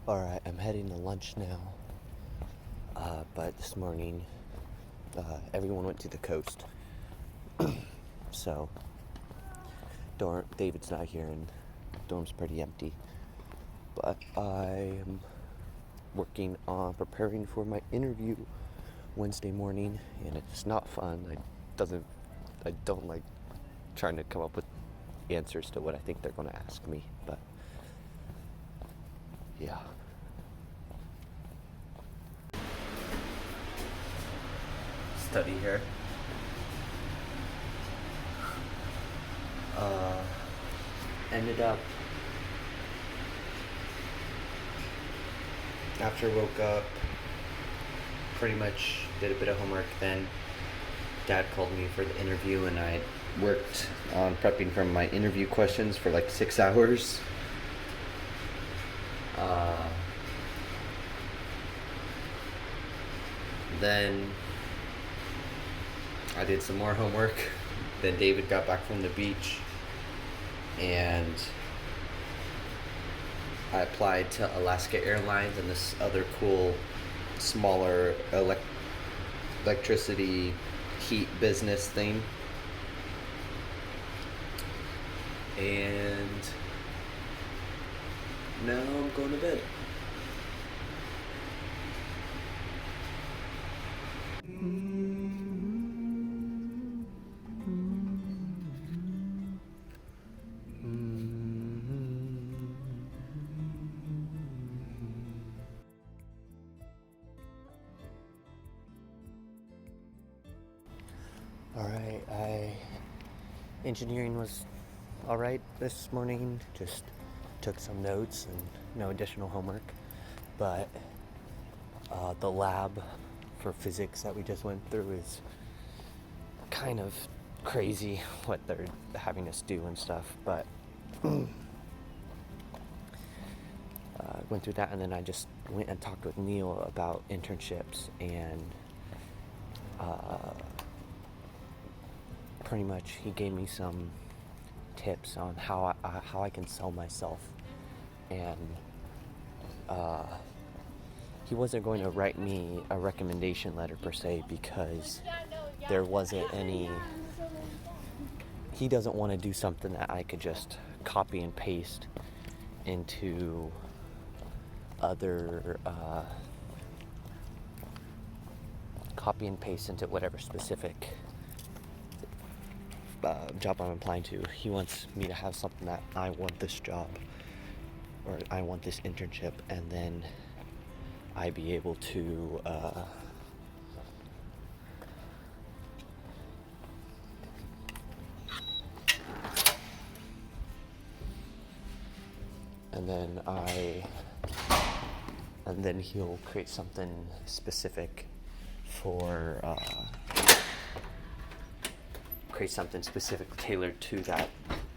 Alright, I'm heading to lunch now. But this morning, everyone went to the coast. So, David's not here and dorm's pretty empty. But I am working on preparing for my interview Wednesday morning, and it's not fun. I don't like trying to come up with answers to what I think they're going to ask me, but yeah. Study here. Ended up after woke up, pretty much did a bit of homework. Then Dad called me for the interview, and I worked on prepping for my interview questions for like 6 hours. Then I did some more homework. Then David got back from the beach, and I applied to Alaska Airlines and this other cool, smaller electricity heat business thing. And now I'm going to bed. Alright, engineering was alright this morning. Just took some notes and no additional homework. But the lab for physics that we just went through is kind of crazy what they're having us do and stuff. But went through that, and then I just went and talked with Neil about internships, and pretty much he gave me some tips on how I can sell myself, and he wasn't going to write me a recommendation letter per se, because there wasn't any. He doesn't want to do something that I could just copy and paste into whatever specific job I'm applying to. He wants me to have something that I want this job, or I want this internship, and then I be able to and then he'll create something specific tailored to that.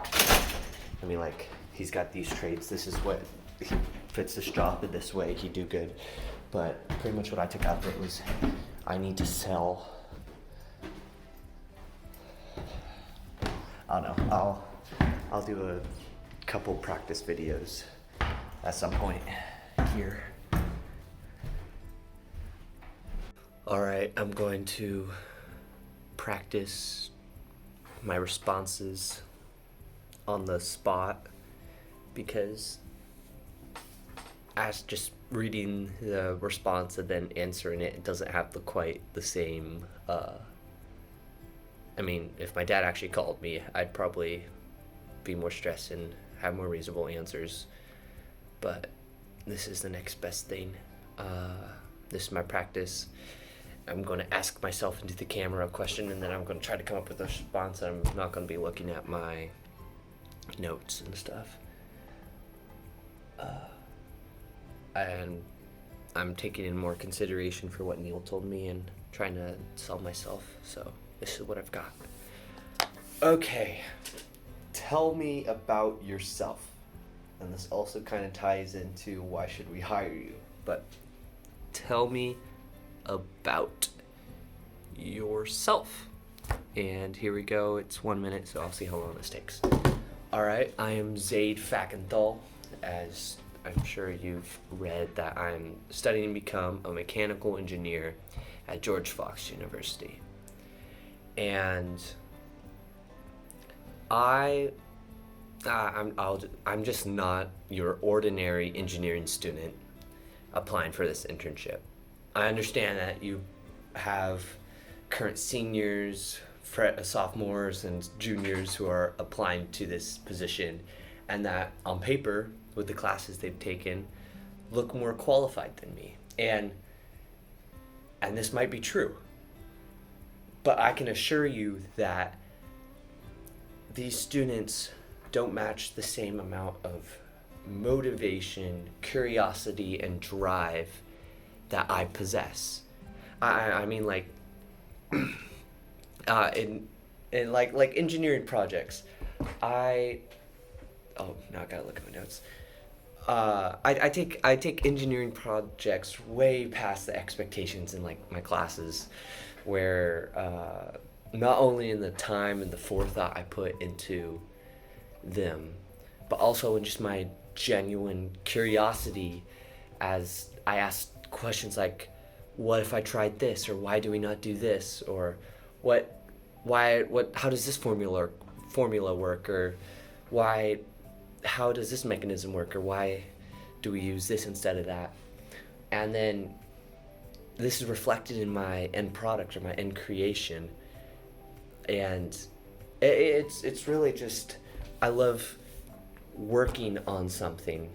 I mean, like, he's got these traits, this is what he fits this job in, this way he'd do good. But pretty much what I took out of it was I need to sell. I don't know, I'll do a couple practice videos at some point here. Alright, I'm going to practice my responses on the spot, because as just reading the response and then answering it doesn't have quite the same. I mean, if my dad actually called me, I'd probably be more stressed and have more reasonable answers. But this is the next best thing. This is my practice. I'm going to ask myself into the camera a question, and then I'm going to try to come up with a response. I'm not going to be looking at my notes and stuff. And I'm taking in more consideration for what Neil told me and trying to sell myself. So this is what I've got. Okay, tell me about yourself. And this also kind of ties into why should we hire you. But tell me about yourself. And here we go. It's 1 minute, so I'll see how long this takes. Alright, I am Zaid Fackenthal, as I'm sure you've read that I'm studying to become a mechanical engineer at George Fox University. And I, I'm just not your ordinary engineering student applying for this internship. I understand that you have current seniors, sophomores, and juniors who are applying to this position, and that on paper, with the classes they've taken, look more qualified than me. And this might be true, but I can assure you that these students don't match the same amount of motivation, curiosity, and drive that I possess. I mean, like, in like engineering projects, now I gotta look at my notes. I take engineering projects way past the expectations in like my classes, where not only in the time and the forethought I put into them, but also in just my genuine curiosity as I ask questions like, what if I tried this, or why do we not do this, or how does this formula work, or how does this mechanism work, or why do we use this instead of that? And then this is reflected in my end product or my end creation, and it's really just, I love working on something,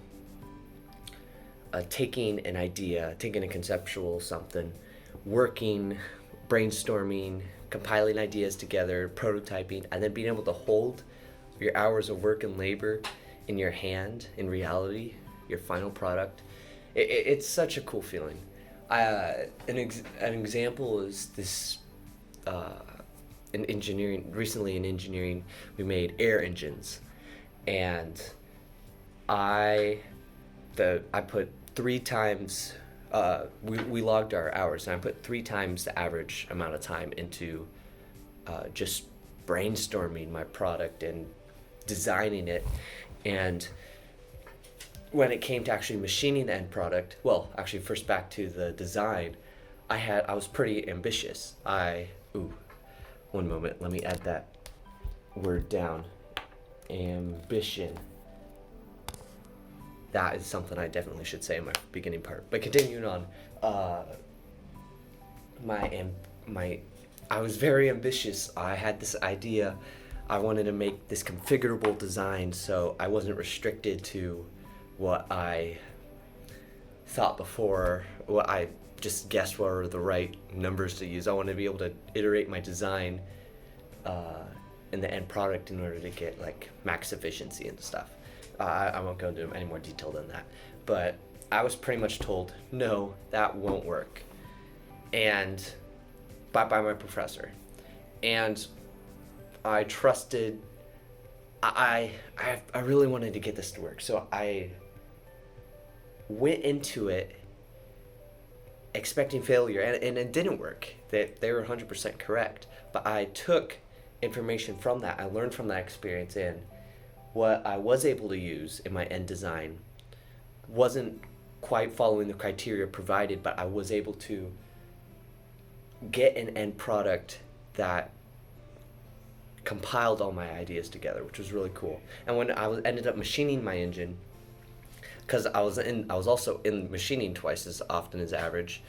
taking an idea, taking a conceptual something, working, brainstorming, compiling ideas together, prototyping, and then being able to hold your hours of work and labor in your hand, in reality, your final product. It's such a cool feeling. An example is this, in engineering, recently in engineering, we made air engines, and I put 3 times, we logged our hours, and I put 3 times the average amount of time into just brainstorming my product and designing it. And when it came to actually machining the end product, well, actually first back to the design, I was pretty ambitious. One moment, let me add that word down. Ambition. That is something I definitely should say in my beginning part. But continuing on, I was very ambitious. I had this idea. I wanted to make this configurable design, so I wasn't restricted to what I thought before, what I just guessed were the right numbers to use. I wanted to be able to iterate my design in the end product in order to get like max efficiency and stuff. I won't go into any more detail than that, but I was pretty much told, no, that won't work, and by my professor. And I trusted, I really wanted to get this to work, so I went into it expecting failure, and it didn't work. They were 100% correct, but I took information from that. I learned from that experience, and what I was able to use in my end design wasn't quite following the criteria provided, but I was able to get an end product that compiled all my ideas together, which was really cool. And when ended up machining my engine, because I was also in machining twice as often as average,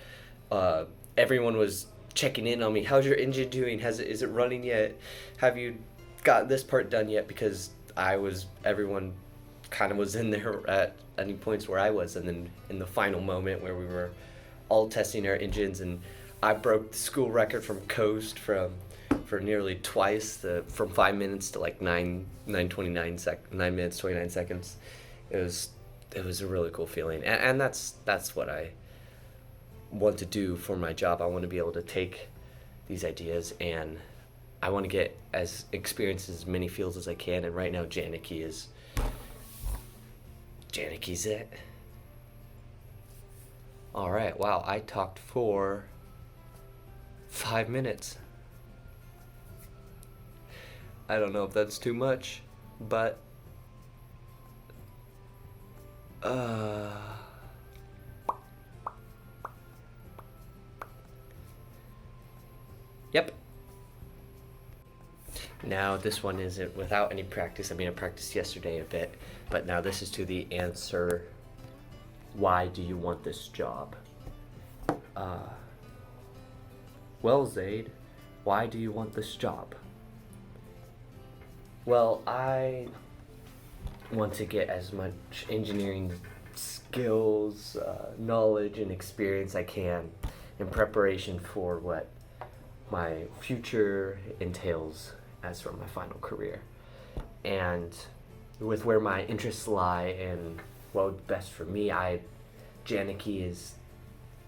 everyone was checking in on me. How's your engine doing? Is it running yet? Have you got this part done yet? Because everyone kind of was in there at any points where I was, and then in the final moment where we were all testing our engines, and I broke the school record from Coast for nearly twice, from 5 minutes to like 9 minutes 29 seconds. It was a really cool feeling, and that's what I want to do for my job. I want to be able to take these ideas, and I want to get experience as many fields as I can. And right now, Janicki's it. All right, wow, I talked for 5 minutes. I don't know if that's too much, but Uh, yep. Now this one isn't without any practice. I mean, I practiced yesterday a bit, but now this is to the answer, why do you want this job? Well, Zaid, why do you want this job? Well, I want to get as much engineering skills, knowledge, and experience I can in preparation for what my future entails as for my final career. And with where my interests lie and what would be best for me, Janicki is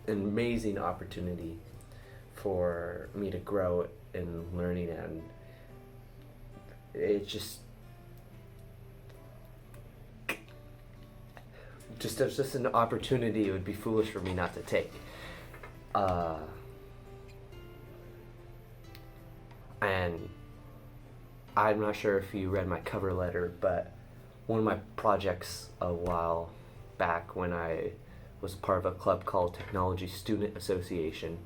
an amazing opportunity for me to grow in learning, and it's just an opportunity it would be foolish for me not to take. And I'm not sure if you read my cover letter, but one of my projects a while back when I was part of a club called Technology Student Association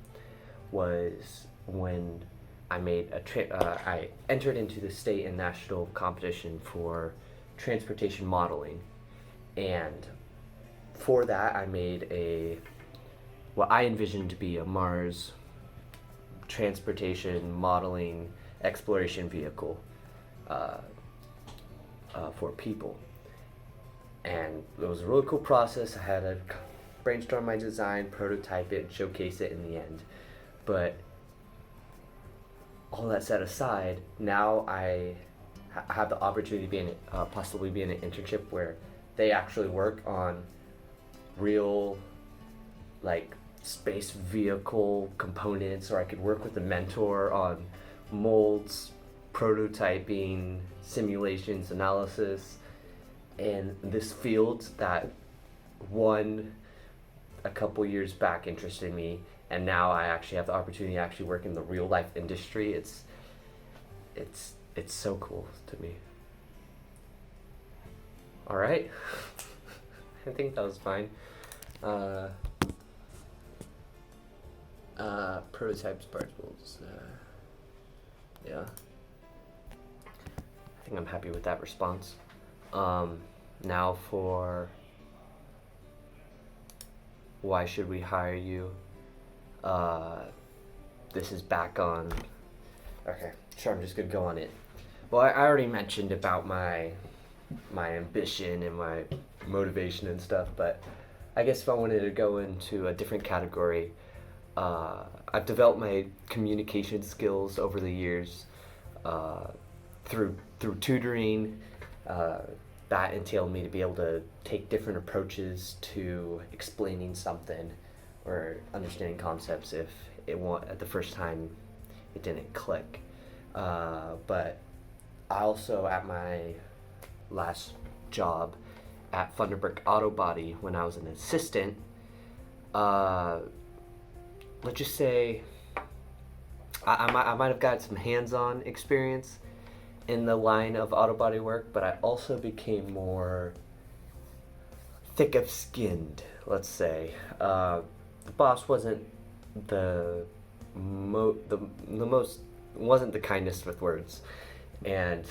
was when I made I entered into the state and national competition for transportation modeling, and for that I made what I envisioned to be a Mars transportation modeling exploration vehicle for people. And it was a really cool process. I had to brainstorm my design, prototype it, and showcase it in the end. But all that set aside, now I have the opportunity to possibly be in an internship where they actually work on real, like, space vehicle components, or I could work with a mentor on molds, prototyping, simulations, analysis, and this field that one a couple years back interested me, and now I actually have the opportunity to actually work in the real life industry. It's so cool to me. All right. I think that was fine. Prototypes, particles. Yeah. I think I'm happy with that response. Now for why should we hire you? This is back on. Okay, sure. I'm just gonna go on it. Well, I already mentioned about my ambition and my motivation and stuff, but I guess if I wanted to go into a different category, I've developed my communication skills over the years through tutoring. That entailed me to be able to take different approaches to explaining something or understanding concepts if at the first time it didn't click. But I also, at my last job at Thunderbird Auto Body, when I was an assistant, let's just say I might have got some hands-on experience in the line of auto body work, but I also became more thick of skinned, let's say. The boss wasn't the most, wasn't the kindest with words, and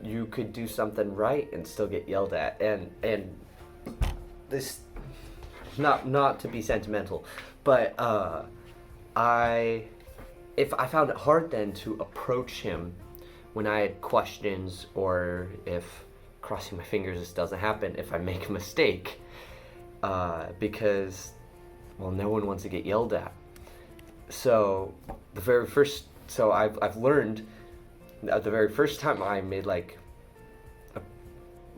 you could do something right and still get yelled at, and this, not to be sentimental, but I found it hard then to approach him when I had questions, or if, crossing my fingers this doesn't happen, if I make a mistake, because, well, no one wants to get yelled at. So I've learned that the very first time I made like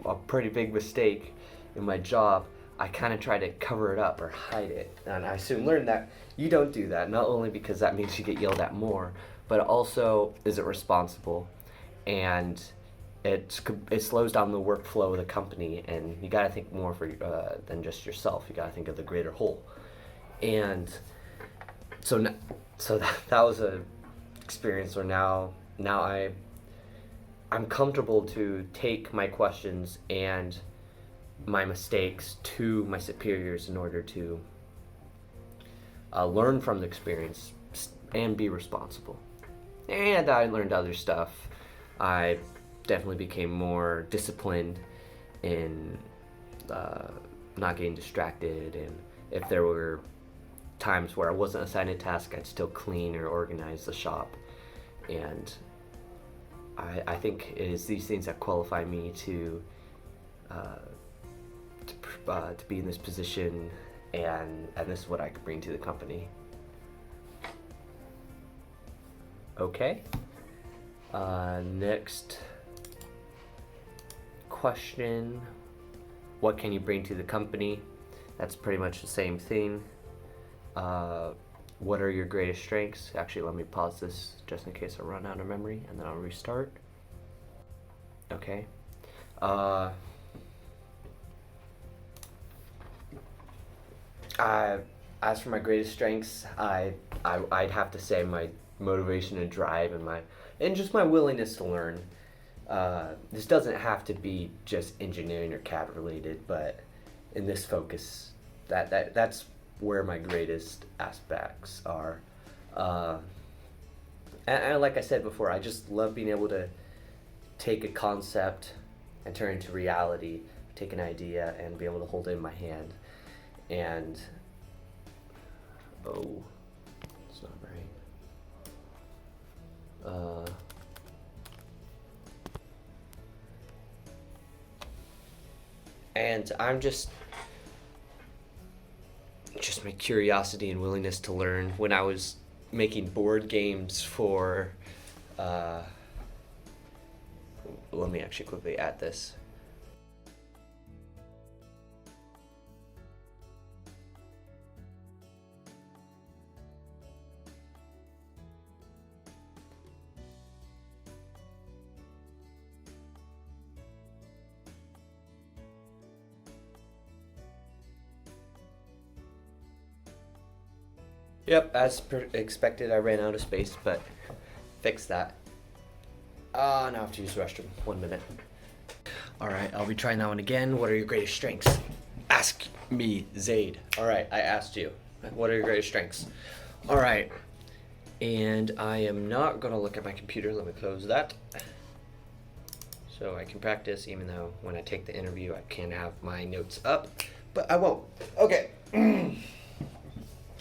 a pretty big mistake in my job, I kind of try to cover it up or hide it. And I soon learned that you don't do that, not only because that means you get yelled at more, but it also isn't responsible, and it slows down the workflow of the company, and you got to think more than just yourself. You got to think of the greater whole. And so that was a experience where now I'm comfortable to take my questions and my mistakes to my superiors in order to learn from the experience and be responsible. And I learned other stuff. I definitely became more disciplined in not getting distracted, and if there were times where I wasn't assigned a task, I'd still clean or organize the shop. And I think it is these things that qualify me to be in this position, and this is what I could bring to the company. Okay. Next question. What can you bring to the company? That's pretty much the same thing. What are your greatest strengths? Actually, let me pause this just in case I run out of memory, and then I'll restart. Okay. As for my greatest strengths, I'd have to say my motivation and drive, and just my willingness to learn. This doesn't have to be just engineering or CAD related, but in this focus, that's where my greatest aspects are. And like I said before, I just love being able to take a concept and turn it into reality, take an idea and be able to hold it in my hand. And it's not right. And I'm just my curiosity and willingness to learn. When I was making board games for let me actually quickly add this. Yep, as expected, I ran out of space, but fix that. Now I have to use the restroom. 1 minute. Alright, I'll be trying that one again. What are your greatest strengths? Ask me, Zaid. Alright, I asked you. What are your greatest strengths? Alright, and I am not going to look at my computer. Let me close that. So I can practice, even though when I take the interview, I can have my notes up, but I won't. Okay.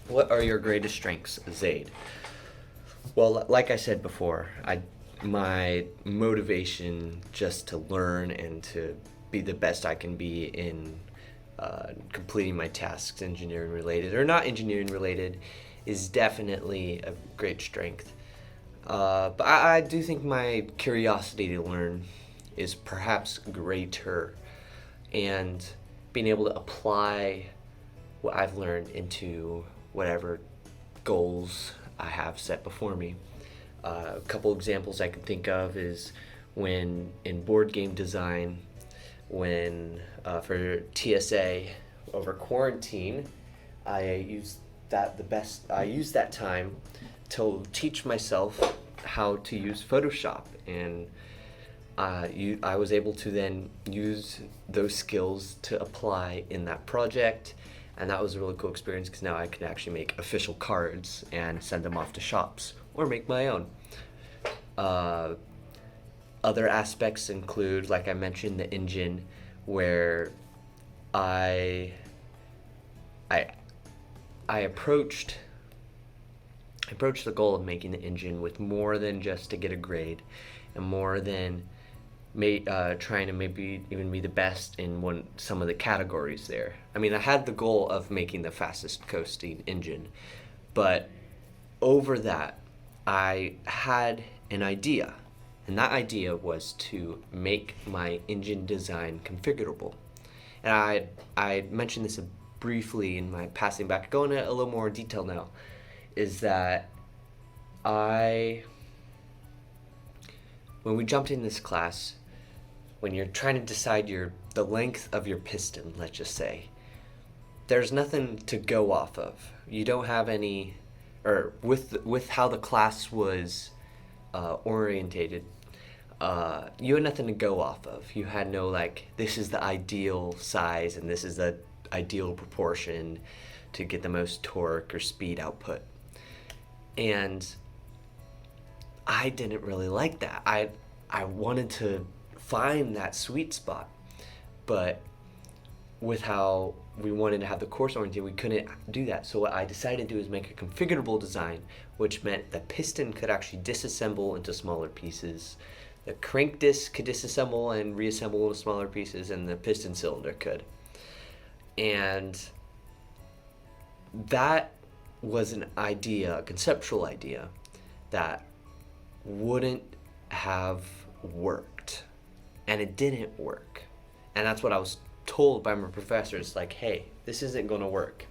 What are your greatest strengths, Zaid? Well, like I said before, my motivation just to learn and to be the best I can be in completing my tasks, engineering related or not engineering related, is definitely a great strength. But I do think my curiosity to learn is perhaps greater, and being able to apply what I've learned into whatever goals I have set before me. A couple examples I can think of is when in board game design, when for TSA over quarantine, I used that time to teach myself how to use Photoshop, and I was able to then use those skills to apply in that project. And that was a really cool experience because now I can actually make official cards and send them off to shops or make my own. Other aspects include, like I mentioned, the engine, where I approached the goal of making the engine with more than just to get a grade, and more than trying to maybe even be the best in some of the categories there. I mean, I had the goal of making the fastest coasting engine, but over that, I had an idea, and that idea was to make my engine design configurable. And I mentioned this briefly in my passing back. Going into a little more detail now, is that when we jumped in this class, when you're trying to decide the length of your piston, let's just say, there's nothing to go off of. You don't have any, or with how the class was orientated, you had nothing to go off of. You had no, like, this is the ideal size and this is the ideal proportion to get the most torque or speed output. And I didn't really like that. I wanted to find that sweet spot, but with how we wanted to have the course oriented, we couldn't do that. So what I decided to do is make a configurable design, which meant the piston could actually disassemble into smaller pieces. The crank disc could disassemble and reassemble into smaller pieces, and the piston cylinder could. And that was an idea, a conceptual idea, that wouldn't have worked. And it didn't work. And that's what I was told by my professors, like, hey, this isn't going to work.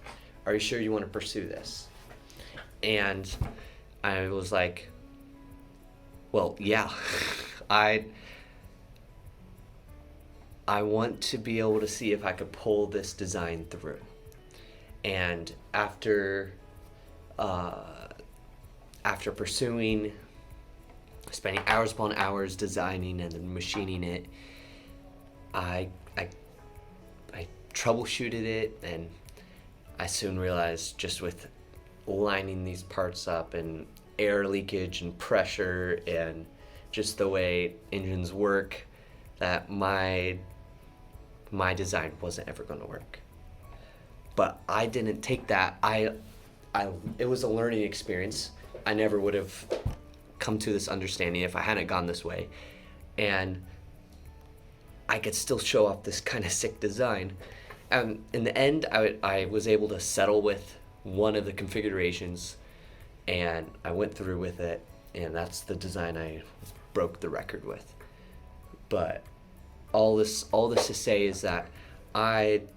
Are you sure you want to pursue this? And I was like, well, yeah. I want to be able to see if I could pull this design through. And after pursuing, spending hours upon hours designing and then machining it, I troubleshooted it, and I soon realized, just with lining these parts up and air leakage and pressure and just the way engines work, that my design wasn't ever going to work. But I didn't take that. It was a learning experience. I never would have come to this understanding if I hadn't gone this way. And I could still show off this kind of sick design. And in the end, I was able to settle with one of the configurations, and I went through with it, and that's the design I broke the record with. But all this to say is that I'm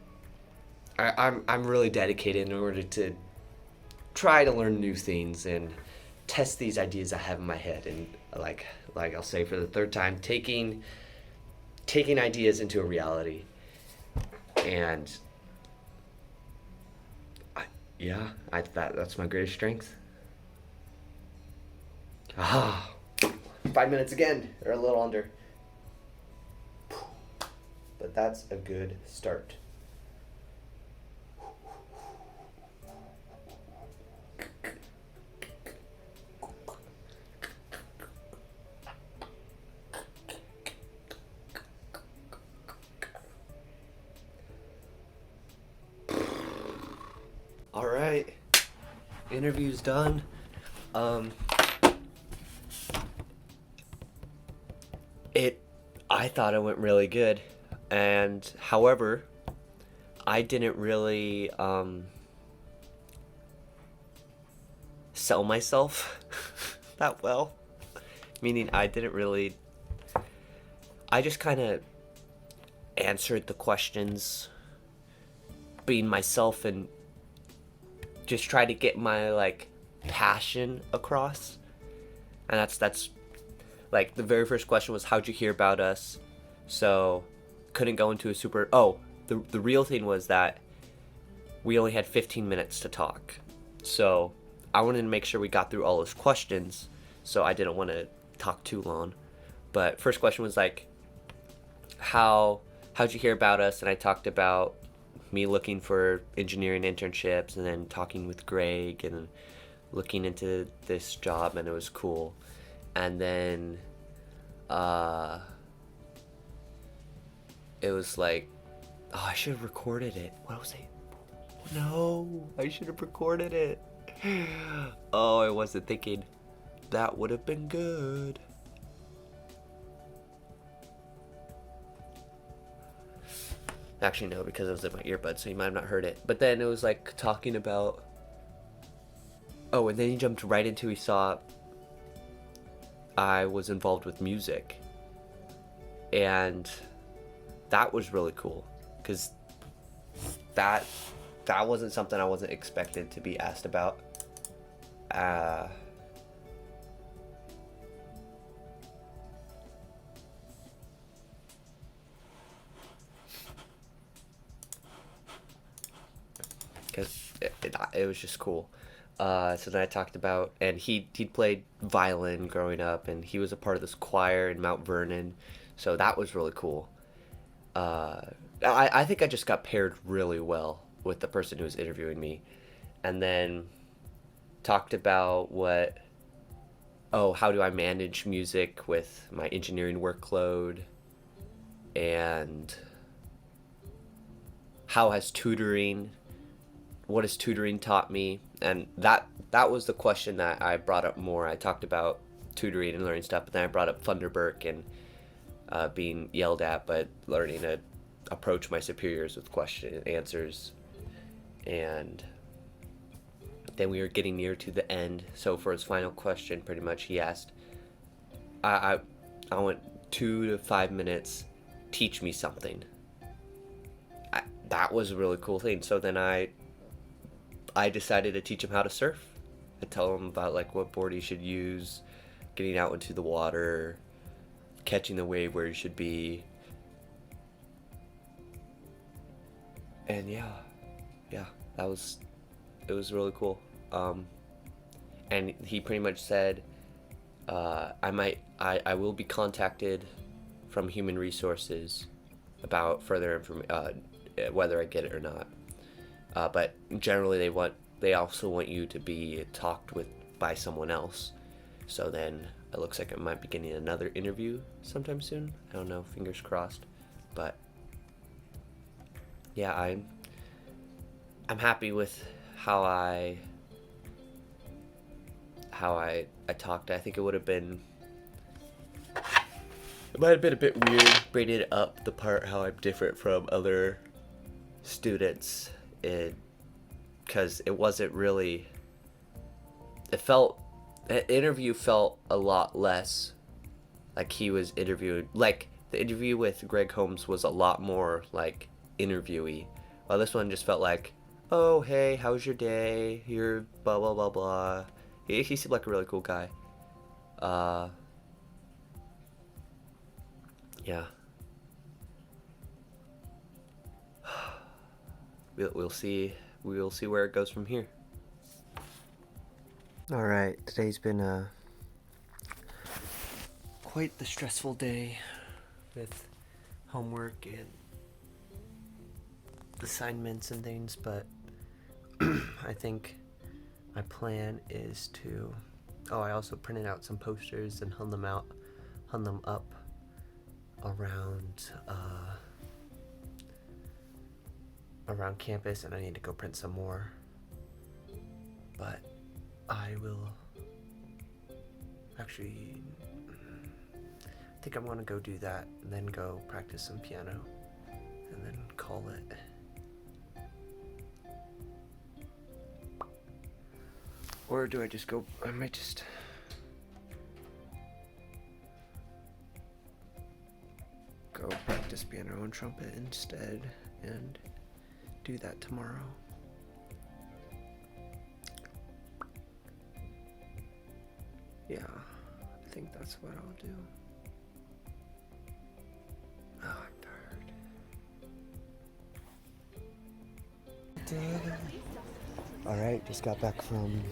really dedicated in order to try to learn new things and test these ideas I have in my head, and like I'll say for the third time, taking ideas into a reality. And that's my greatest strength. 5 minutes again, or a little under. But that's a good start. All right, interview's done. I thought it went really good, and however, I didn't really sell myself that well. Meaning I just kind of answered the questions, being myself, and just try to get my, like, passion across. And that's like, the very first question was, how'd you hear about us? So couldn't go into a super the real thing was that we only had 15 minutes to talk, so I wanted to make sure we got through all those questions, so I didn't want to talk too long. But first question was like, how'd you hear about us? And I talked about me looking for engineering internships, and then talking with Greg and looking into this job, and it was cool. And then it was like, oh, I should have recorded it. What was it? No, I should have recorded it. Oh, I wasn't thinking. That would have been good. Actually, no, because it was in my earbuds, so you might have not heard it. But then it was like talking about... Oh, and then he jumped right into, he saw I was involved with music. And that was really cool, because that wasn't something I wasn't expected to be asked about. Because it was just cool. So then I talked about, and he'd played violin growing up, and he was a part of this choir in Mount Vernon, so that was really cool. Uh, I think I just got paired really well with the person who was interviewing me, and then talked about how do I manage music with my engineering workload, and how has tutoring what has tutoring taught me? And that was the question that I brought up more. I talked about tutoring and learning stuff, but then I brought up Thunderbird and being yelled at, but learning to approach my superiors with question and answers. And then we were getting near to the end. So for his final question, pretty much he asked, I went 2 to 5 minutes, teach me something. That was a really cool thing. So then I decided to teach him how to surf. I tell him about like what board he should use, getting out into the water, catching the wave where he should be. And yeah, it was really cool. And he pretty much said, I will be contacted from human resources about further information, whether I get it or not. But generally they also want you to be talked with by someone else. So then it looks like I might be getting another interview sometime soon. I don't know, fingers crossed. But yeah, I'm happy with how I talked. I think it might have been a bit weird bringing up the part how I'm different from other students, because it wasn't really, the interview felt a lot less like he was interviewing. Like the interview with Greg Holmes was a lot more like interviewee, while this one just felt like, oh hey, how's your day, you're blah blah blah blah. He seemed like a really cool guy. Yeah. We'll see where it goes from here. All right, today's been quite the stressful day with homework and assignments and things, but I think my plan is to. Oh, I also printed out some posters and hung them up around campus, and I need to go print some more. But I will actually, I think I'm gonna go do that and then go practice some piano and then call it. Or do I just go, I might just go practice piano and trumpet instead and do that tomorrow. Yeah, I think that's what I'll do. Oh, I'm tired. Alright, just got back from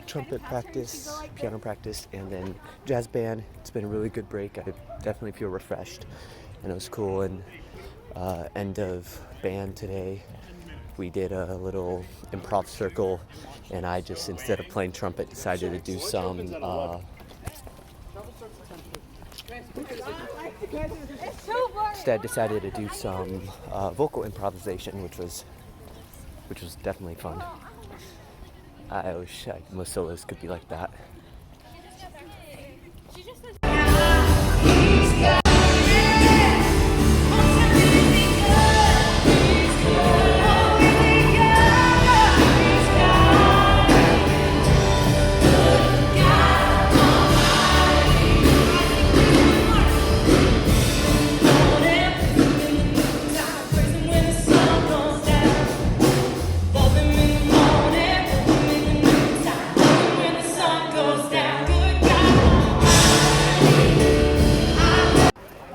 trumpet practice, piano practice, and then jazz band. It's been a really good break. I definitely feel refreshed, and it was cool. And end of band today, we did a little improv circle, and I just, instead of playing trumpet, decided to do some vocal improvisation, which was definitely fun. I wish most solos could be like that.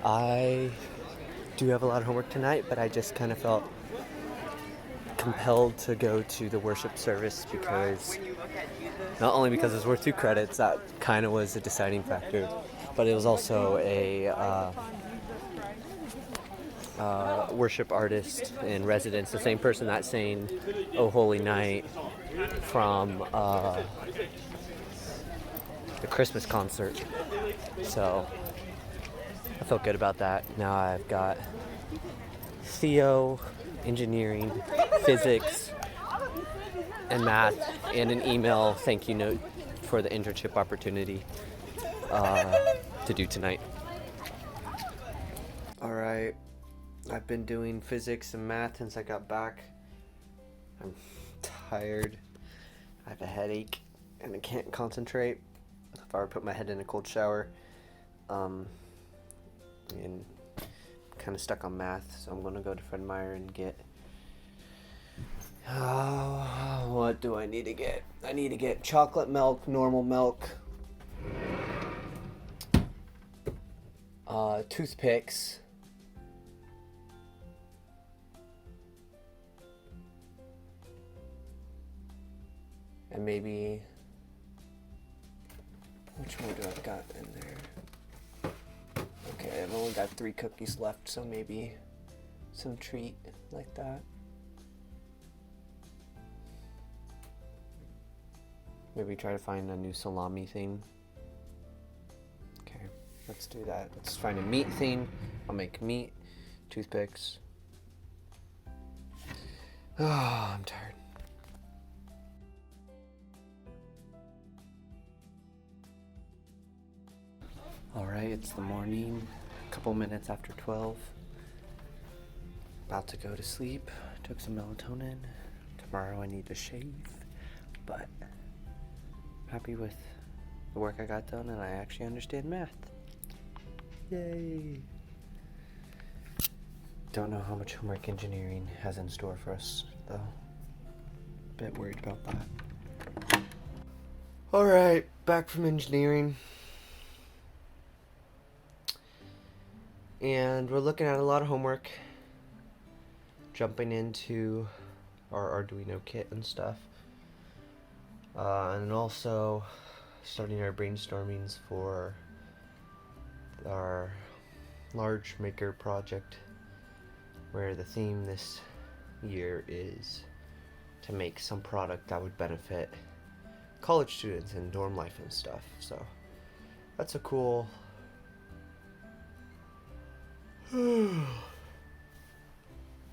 I do have a lot of homework tonight, but I just kind of felt compelled to go to the worship service because, not only because it's worth 2 credits, that kind of was a deciding factor, but it was also a worship artist in residence, the same person that sang "Oh Holy Night" from the Christmas concert. So I felt good about that. Now I've got Theo, engineering, physics, and math, and an email thank you note for the internship opportunity to do tonight. Alright, I've been doing physics and math since I got back. I'm tired. I have a headache and I can't concentrate. If I were to put my head in a cold shower. And kind of stuck on math, so I'm gonna go to Fred Meyer and get what do I need to get? I need to get chocolate milk, normal milk, toothpicks, and maybe, which one do I got in there? Okay, I've only got 3 cookies left, so maybe some treat like that. Maybe try to find a new salami thing. Okay, let's do that. Let's find a meat thing. I'll make meat, toothpicks. Oh, I'm tired. Alright, it's the morning, a couple minutes after 12. About to go to sleep. Took some melatonin. Tomorrow I need to shave, but happy with the work I got done and I actually understand math. Yay! Don't know how much homework engineering has in store for us, though. Bit worried about that. Alright, back from engineering. And we're looking at a lot of homework, jumping into our Arduino kit and stuff, and also starting our brainstormings for our large maker project, where the theme this year is to make some product that would benefit college students in dorm life and stuff. So that's a cool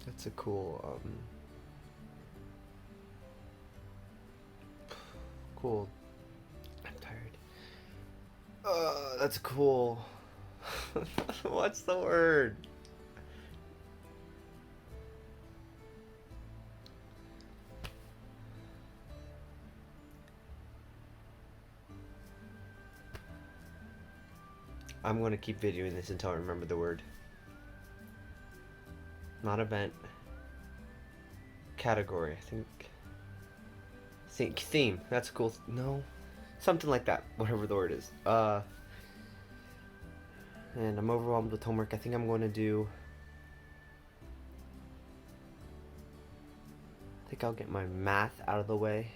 that's a cool I'm tired. That's cool. What's the word? I'm going to keep videoing this until I remember the word. Not event. Category, I think theme. That's cool. No. Something like that. Whatever the word is. And I'm overwhelmed with homework. I think I'm going to do... I think I'll get my math out of the way.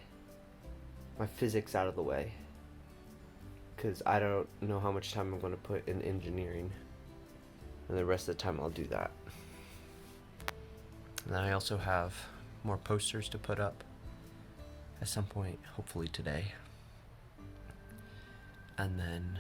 My physics out of the way. Because I don't know how much time I'm going to put in engineering. And the rest of the time I'll do that. And then I also have more posters to put up at some point, hopefully today. And then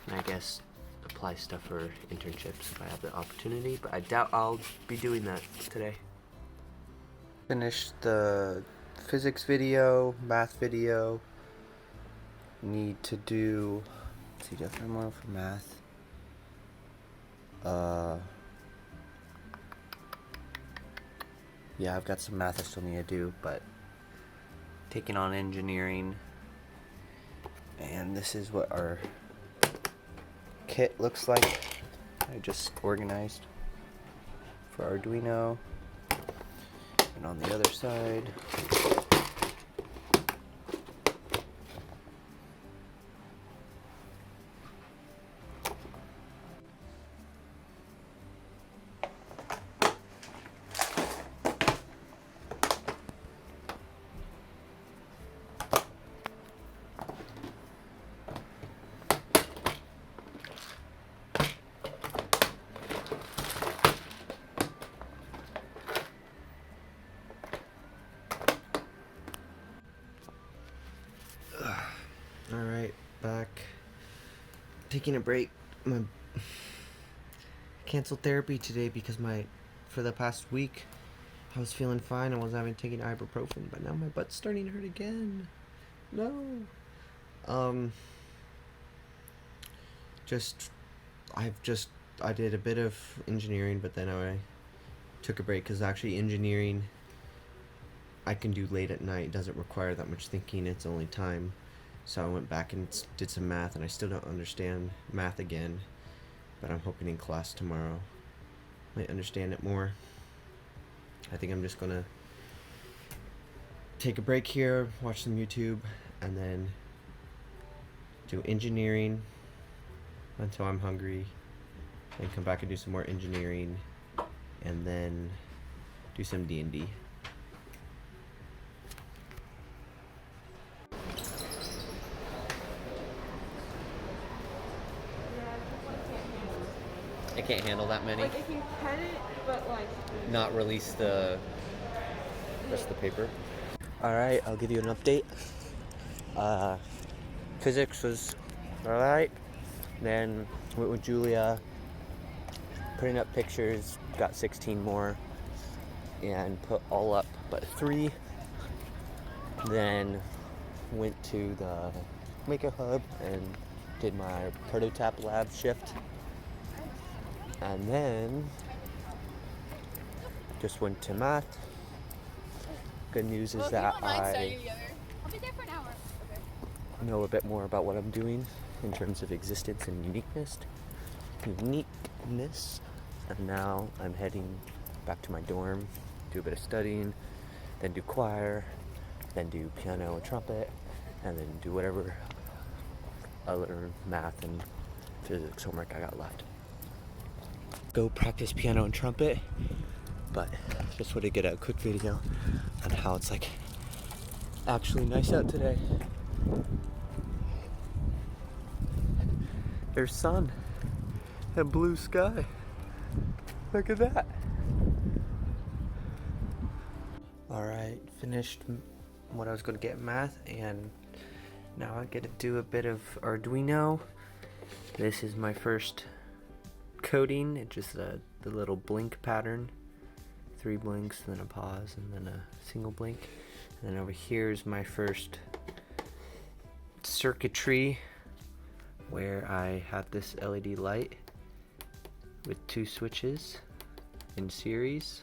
I guess apply stuff for internships if I have the opportunity, but I doubt I'll be doing that today. Finished the physics video, math video. Need to do, let's see, do I have more for math? Yeah, I've got some math I still need to do, but taking on engineering And this is what our kit looks like. I just organized for Arduino. And on the other side, alright, back. Taking a break. My canceled therapy today because for the past week I was feeling fine. I wasn't having taking ibuprofen, but now my butt's starting to hurt again. No. I did a bit of engineering, but then I took a break because actually engineering I can do late at night. It doesn't require that much thinking. It's only time. So I went back and did some math, and I still don't understand math again. But I'm hoping in class tomorrow might understand it more. I think I'm just gonna take a break here, watch some YouTube, and then do engineering until I'm hungry, and come back and do some more engineering, and then do some D&D. I can't handle that many. Like, I can cut it, but like... Not release the rest of the paper. Alright, I'll give you an update. Physics was alright. Then went with Julia, putting up pictures, got 16 more, and put all up but 3. Then went to the Maker Hub and did my prototype lab shift. And then just went to math. Good news is that I know a bit more about what I'm doing in terms of existence and uniqueness. And now I'm heading back to my dorm, do a bit of studying, then do choir, then do piano and trumpet, and then do whatever other math and physics homework I got left. Go practice piano and trumpet, but just want to get a quick video on how it's like actually nice out today. There's sun and blue sky. Look at that. Alright, finished what I was going to get in math, and now I get to do a bit of Arduino. This is my first coding. It's just the little blink pattern. 3 blinks, then a pause, and then a single blink. And then over here is my first circuitry, where I have this LED light with 2 switches in series.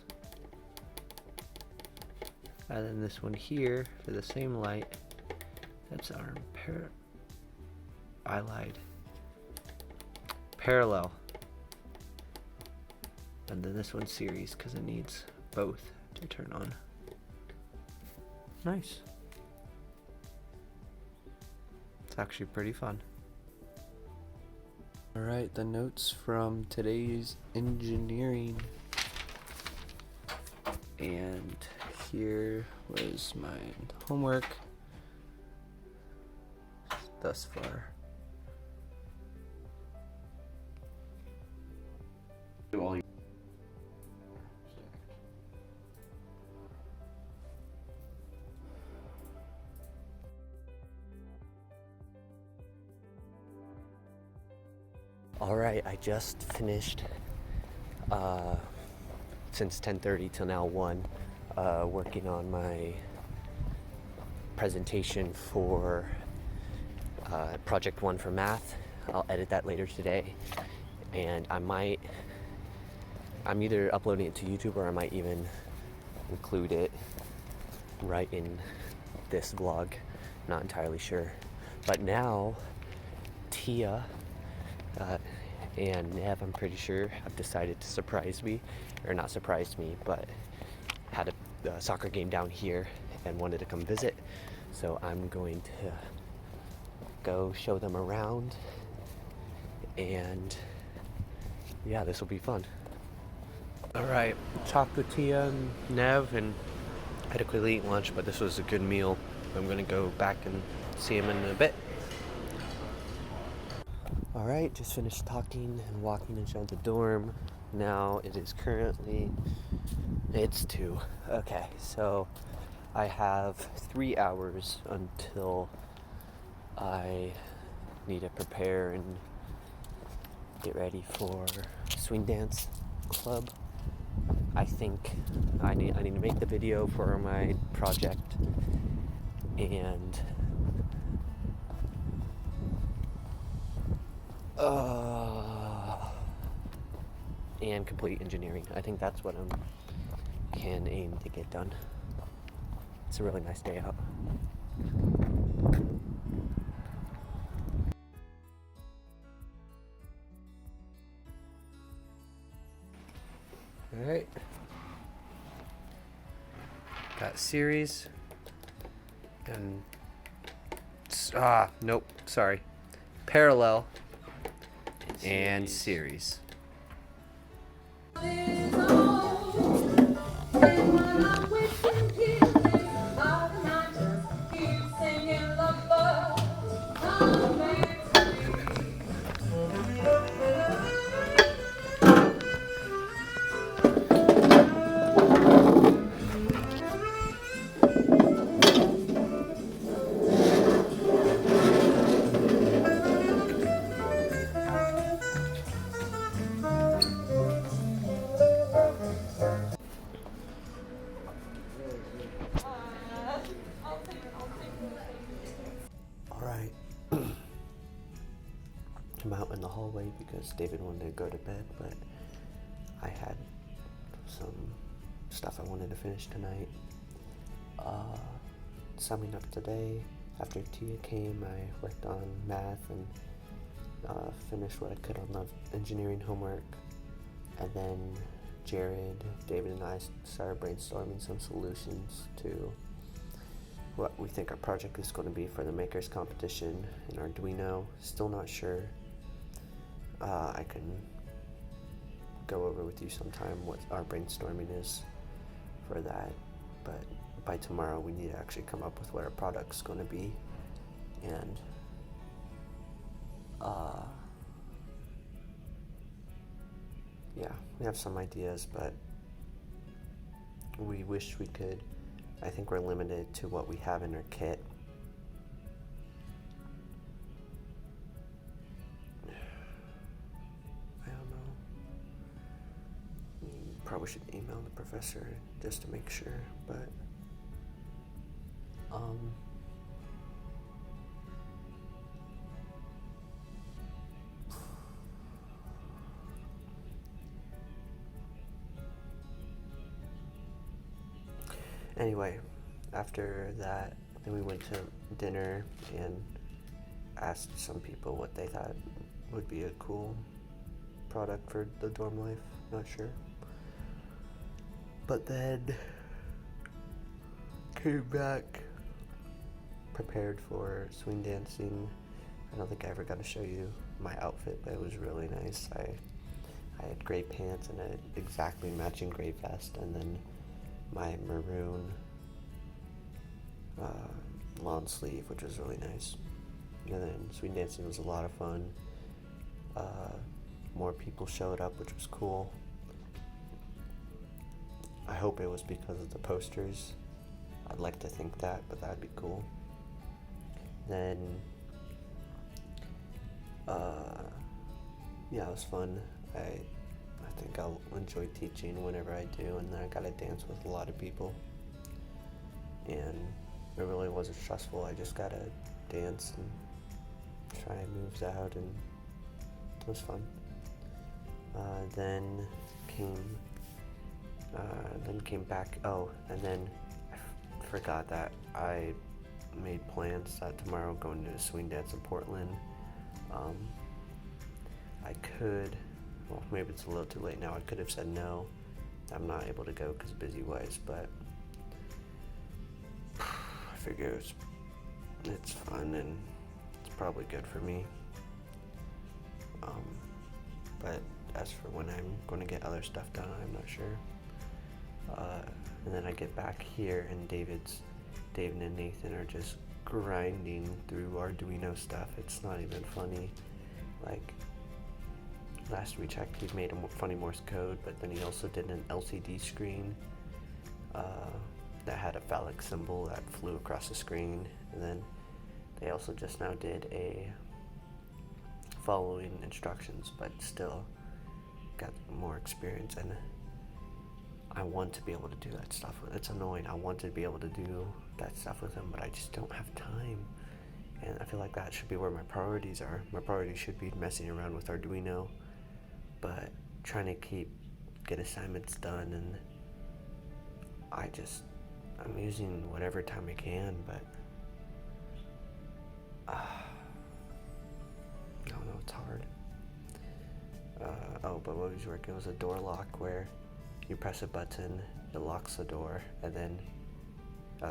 And then this one here for the same light. That's our I lied. Parallel. And then this one's series because it needs both to turn on. Nice. It's actually pretty fun. Alright, the notes from today's engineering. And here was my homework thus far. Alright, I just finished since 10:30 till now 1 working on my presentation for project 1 for math. I'll edit that later today, and I'm either uploading it to YouTube or I might even include it right in this vlog. Not entirely sure, But now, Tia and Nev, I'm pretty sure, have decided to surprise me. Or not surprise me, but had a soccer game down here and wanted to come visit. So I'm going to go show them around. And yeah, this will be fun. Alright, talked with Tia and Nev and had to quickly eat lunch, but this was a good meal. I'm gonna go back and see him in a bit. Alright, just finished talking and walking inside the dorm. Now it is currently, it's 2. Okay, so I have 3 hours until I need to prepare and get ready for swing dance club. I think I need to make the video for my project and complete engineering. I think that's what I can aim to get done. It's a really nice day out. Alright. Got series. And nope, sorry. Parallel and series. Alright. I'm out in the hallway because David wanted to go to bed, but I had some stuff I wanted to finish tonight. Summing up today, after Tia came, I worked on math and finished what I could on the engineering homework. And then Jared, David, and I started brainstorming some solutions to what we think our project is going to be for the Makers competition in Arduino. Still not sure. I can go over with you sometime what our brainstorming is for that, but by tomorrow we need to actually come up with what our product's going to be. And yeah, we have some ideas, but we wish we could. I think we're limited to what we have in our kit. I don't know. Probably should email the professor just to make sure, but anyway, after that, then we went to dinner and asked some people what they thought would be a cool product for the dorm life. Not sure. But then came back prepared for swing dancing. I don't think I ever got to show you my outfit, but it was really nice. I had gray pants and an exactly matching gray vest, and then my maroon long sleeve, which was really nice. And then swing dancing was a lot of fun. More people showed up, which was cool. I hope it was because of the posters. I'd like to think that, but that'd be cool. Then yeah, it was fun. I think I'll enjoy teaching whenever I do, and then I gotta dance with a lot of people. And it really wasn't stressful. I just gotta dance and try moves out, and it was fun. Then came back. Oh, and then I forgot that I made plans that tomorrow I'm going to a swing dance in Portland. I could, well, maybe it's a little too late now. I could have said no. I'm not able to go because of busy ways, but I figure it's fun and it's probably good for me. But as for when I'm going to get other stuff done, I'm not sure. And then I get back here and David and Nathan are just grinding through Arduino stuff. It's not even funny. Like, last we checked, he made a funny Morse code, but then he also did an LCD screen that had a phallic symbol that flew across the screen. And then they also just now did a following instructions, but still got more experience. And I want to be able to do that stuff. It's annoying. I want to be able to do that stuff with him, but I just don't have time. And I feel like that should be where my priorities are. My priorities should be messing around with Arduino, but trying to get assignments done. And I'm using whatever time I can, but I don't know, it's hard. But what was working was a door lock where you press a button, it locks the door, and then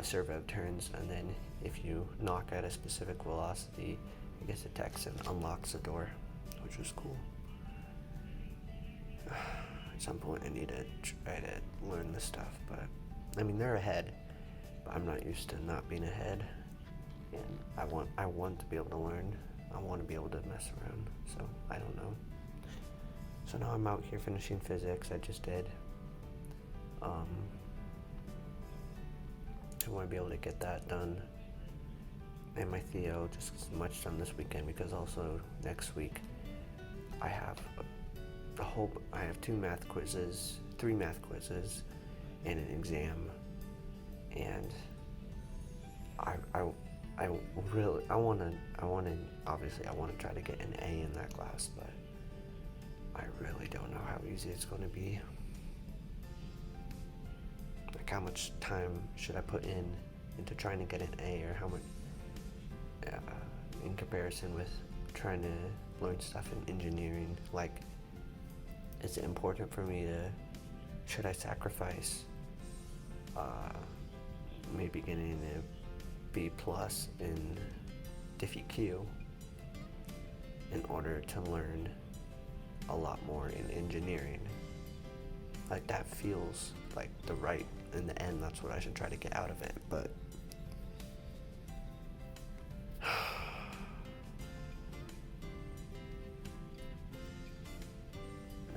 servo turns, and then if you knock at a specific velocity, it gets a text and unlocks the door, which was cool. At some point I need to try to learn this stuff, but I mean, they're ahead, but I'm not used to not being ahead, and I want to be able to learn. I want to be able to mess around, so I don't know. So now I'm out here finishing physics. I just did. I want to be able to get that done, and my Theo just as much done this weekend, because also next week I have I have 3 math quizzes, and an exam, and I want to obviously try to get an A in that class, but I really don't know how easy it's going to be. Like, how much time should I put into trying to get an A, or how much in comparison with trying to learn stuff in engineering? Like, is it important for me should I sacrifice maybe getting a B plus in Diffie Q in order to learn a lot more in engineering? Like, that feels like the right, in the end, that's what I should try to get out of it, but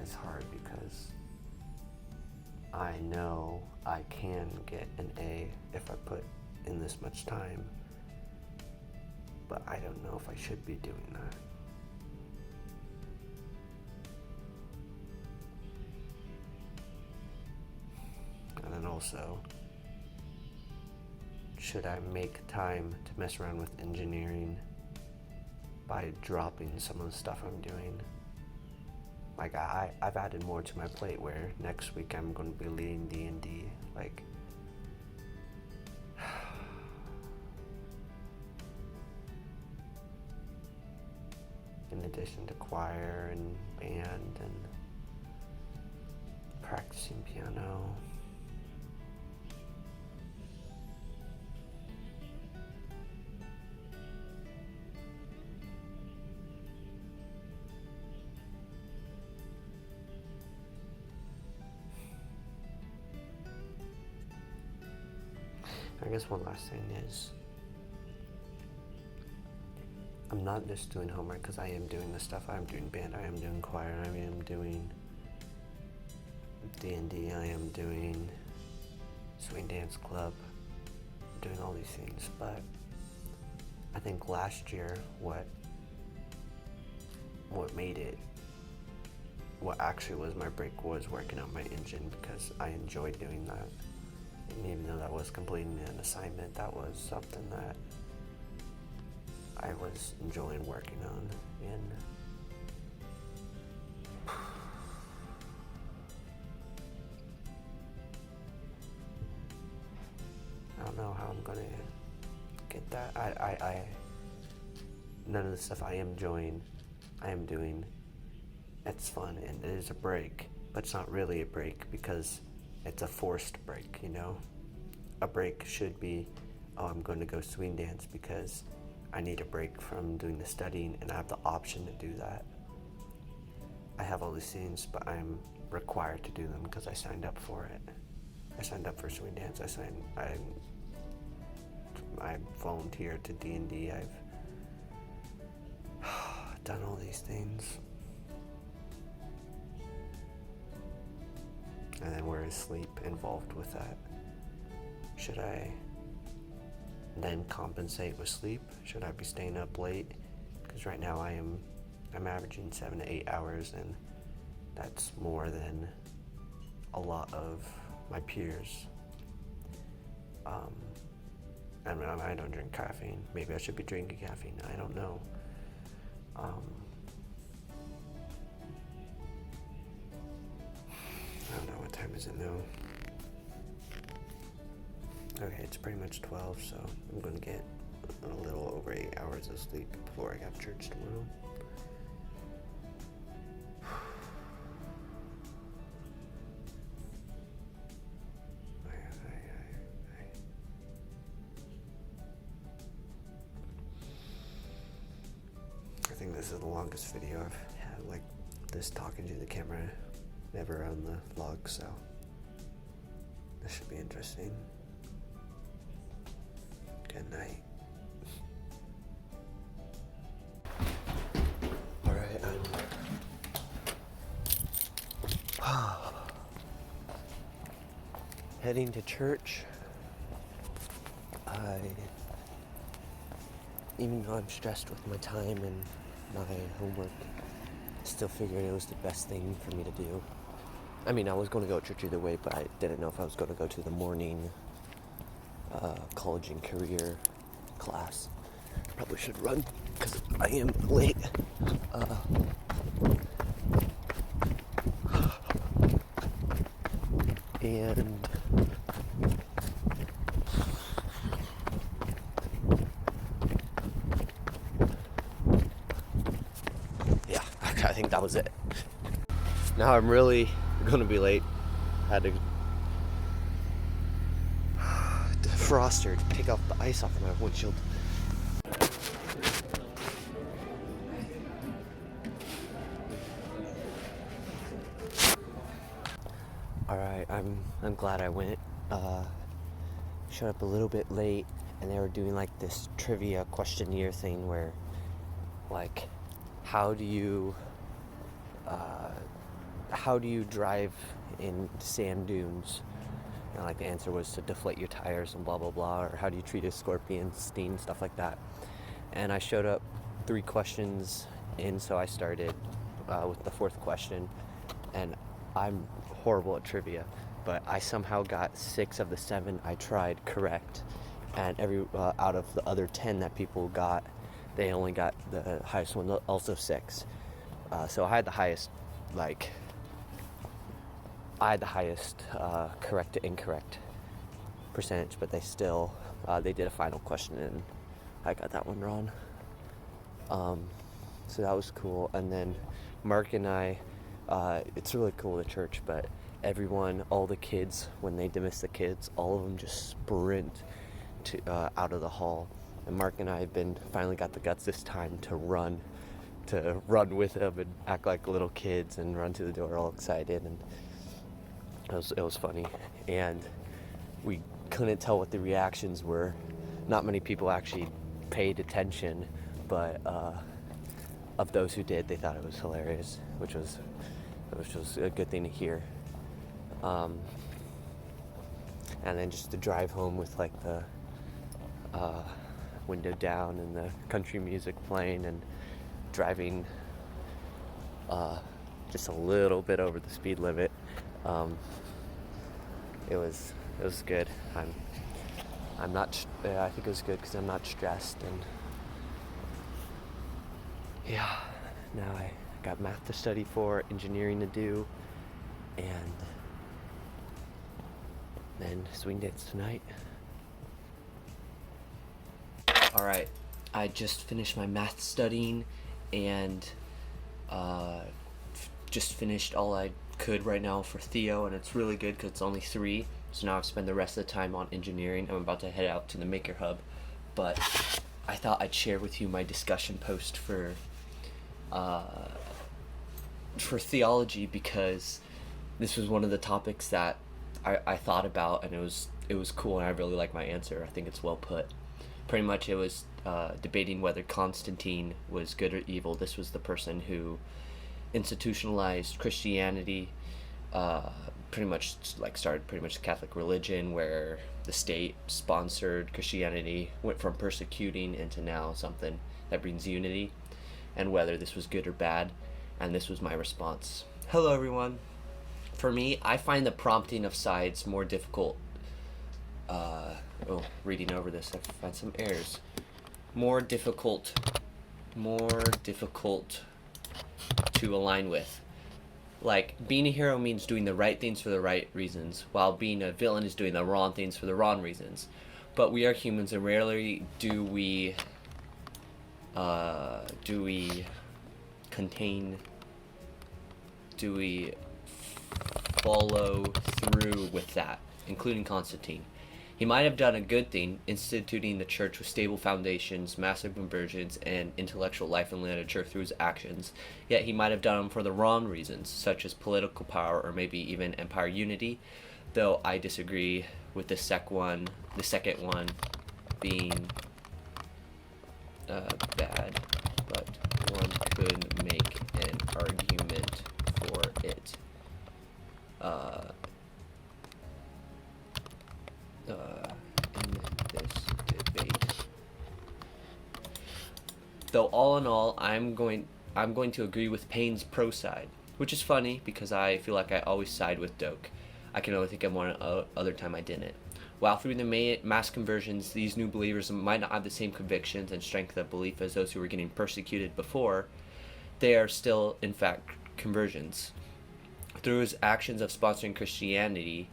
it's hard because I know I can get an A if I put in this much time, but I don't know if I should be doing that. And then also, should I make time to mess around with engineering by dropping some of the stuff I'm doing? Like, I've added more to my plate, where next week I'm going to be leading D&D, like, in addition to choir and band and practicing piano. I guess one last thing is, I'm not just doing homework, because I am doing the stuff. I am doing band, I am doing choir, I am doing D&D, I am doing swing dance club, I'm doing all these things. But I think last year what made it, what actually was my break, was working on my engine, because I enjoyed doing that. And even though that was completing an assignment, that was something that I was enjoying working on. And I don't know how I'm gonna get that. None of the stuff I am doing, it's fun and it is a break, but it's not really a break because it's a forced break, you know? A break should be, oh, I'm going to go swing dance because I need a break from doing the studying and I have the option to do that. I have all these things, but I'm required to do them because I signed up for it. I signed up for swing dance. I volunteered to D&D. I've done all these things. And then where is sleep involved with that? Should I then compensate with sleep? Should I be staying up late? Because right now I'm averaging 7 to 8 hours, and that's more than a lot of my peers. I don't drink caffeine. Maybe I should be drinking caffeine. I don't know. I don't know what time is it now. Okay, it's pretty much 12, so I'm gonna get a little over 8 hours of sleep before I have church tomorrow. I think this is the longest video I've had, like this talking to the camera, never on the vlog, so this should be interesting. Good night. Alright, I'm heading to church. Even though I'm stressed with my time and my homework, I still figured it was the best thing for me to do. I mean, I was going to go to church either way, but I didn't know if I was going to go to the morning college and career class. Probably should run because I am late. And yeah, I think that was it. Now I'm really gonna be late. Had to defroster to take off the ice off of my windshield. Alright, I'm glad I went. Showed up a little bit late, and they were doing like this trivia questionnaire thing where, like, how do you drive in sand dunes? And like the answer was to deflate your tires and blah blah blah, or how do you treat a scorpion sting, stuff like that. And I showed up 3 questions in, so I started with the 4th question, and I'm horrible at trivia, but I somehow got 6 of the 7 I tried correct, and every out of the other 10 that people got, they only got the highest one, also 6. So I had the highest, correct to incorrect percentage, but they still, they did a final question and I got that one wrong. So that was cool. And then Mark and I, it's really cool at church, but everyone, all the kids, when they dismiss the kids, all of them just sprint to out of the hall. And Mark and I have finally got the guts this time to run with them and act like little kids and run to the door all excited, and it was funny. And we couldn't tell what the reactions were. Not many people actually paid attention, but of those who did, they thought it was hilarious, which was a good thing to hear. And then just to drive home with like the window down and the country music playing and driving just a little bit over the speed limit. It was good. I'm not. I think it was good because I'm not stressed, and yeah. Now I got math to study for, engineering to do, and then swing dance tonight. Alright, I just finished my math studying and just finished all I could right now for Theo, and it's really good because it's only 3. So now I've spent the rest of the time on engineering. I'm about to head out to the Maker Hub, but I thought I'd share with you my discussion post for theology, because this was one of the topics that I thought about, and it was cool, and I really like my answer. I think it's well put. Pretty much it was debating whether Constantine was good or evil. This was the person who institutionalized Christianity, pretty much like started pretty much the Catholic religion, where the state sponsored Christianity, went from persecuting into now something that brings unity, and whether this was good or bad. And this was my response. Hello everyone. For me, I find the prompting of sides more difficult. Reading over this, I find some errors. More difficult to align with. Like, being a hero means doing the right things for the right reasons, while being a villain is doing the wrong things for the wrong reasons. But we are humans, and rarely do we follow through with that, including Constantine. He might have done a good thing, instituting the church with stable foundations, massive conversions, and intellectual life and literature through his actions, yet he might have done them for the wrong reasons, such as political power or maybe even empire unity, though I disagree with the second one being bad, but one could make an argument for it. In this debate. Though all in all, I'm going to agree with Payne's pro side, which is funny because I feel like I always side with Doak. I can only think of one other time I didn't. While through the mass conversions, these new believers might not have the same convictions and strength of belief as those who were getting persecuted before, they are still, in fact, conversions. Through his actions of sponsoring Christianity,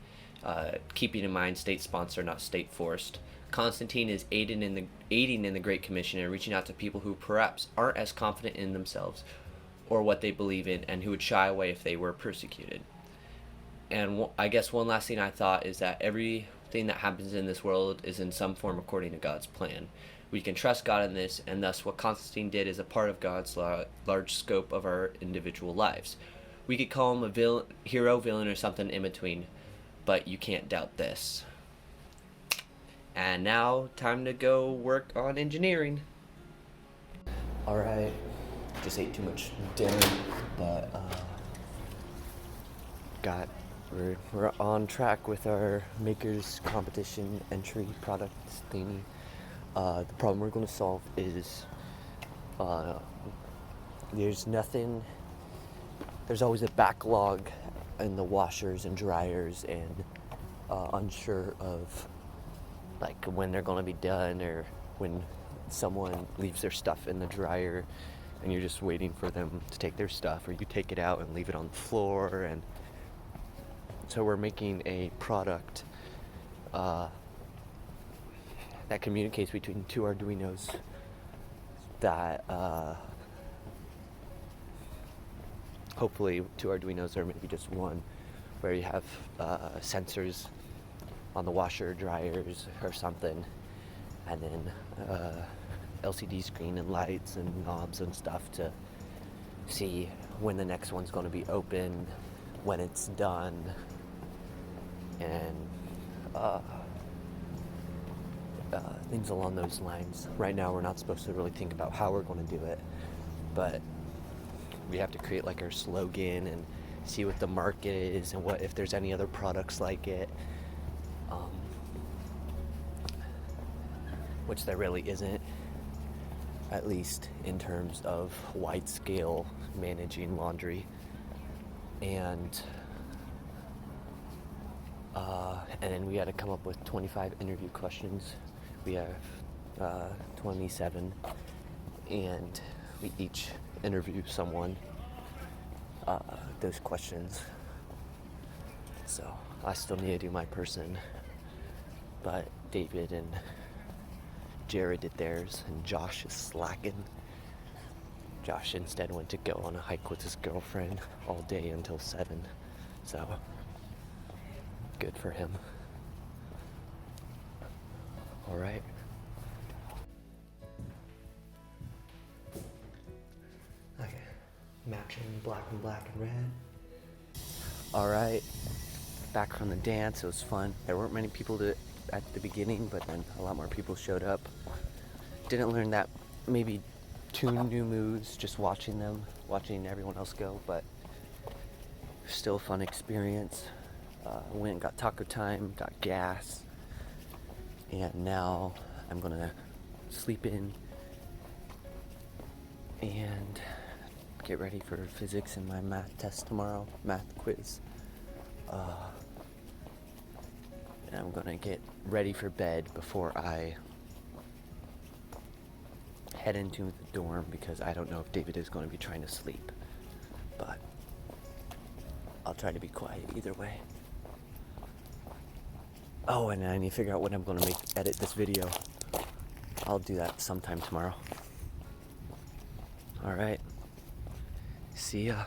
keeping in mind state-sponsored, not state-forced, Constantine is aiding in the Great Commission and reaching out to people who perhaps aren't as confident in themselves or what they believe in, and who would shy away if they were persecuted. And I guess one last thing I thought is that everything that happens in this world is in some form according to God's plan. We can trust God in this, and thus what Constantine did is a part of God's large scope of our individual lives. We could call him a hero, villain, or something in between, but you can't doubt this. And now, time to go work on engineering. Alright, just ate too much dinner, but we're on track with our makers competition entry product thingy. The problem we're going to solve is there's always a backlog in the washers and dryers, and unsure of like when they're going to be done, or when someone leaves their stuff in the dryer and you're just waiting for them to take their stuff, or you take it out and leave it on the floor. And so we're making a product that communicates between 2 Arduinos that hopefully 2 Arduinos, or maybe just one, where you have sensors on the washer, dryers, or something, and then LCD screen and lights and knobs and stuff to see when the next one's going to be open, when it's done, and things along those lines. Right now we're not supposed to really think about how we're going to do it, but we have to create like our slogan and see what the market is, and what if there's any other products like it, which there really isn't, at least in terms of wide scale managing laundry. And then we had to come up with 25 interview questions. We have 27, and we each interview someone those questions. So I still need to do my person, but David and Jared did theirs, and Josh is slacking. Josh instead went to go on a hike with his girlfriend all day until 7. So, good for him. Alright. Okay. Matching black and red. Alright. Back from the dance. It was fun. There weren't many people at the beginning, but then a lot more people showed up. Didn't learn that maybe 2 new moves just watching everyone else go, but still a fun experience. Went and got taco time, got gas, and now I'm gonna sleep in and get ready for physics and my math test tomorrow, math quiz. And I'm gonna get ready for bed before I head into the dorm, because I don't know if David is going to be trying to sleep, but I'll try to be quiet either way. Oh, and I need to figure out when I'm going to edit this video. I'll do that sometime tomorrow. All right. See ya.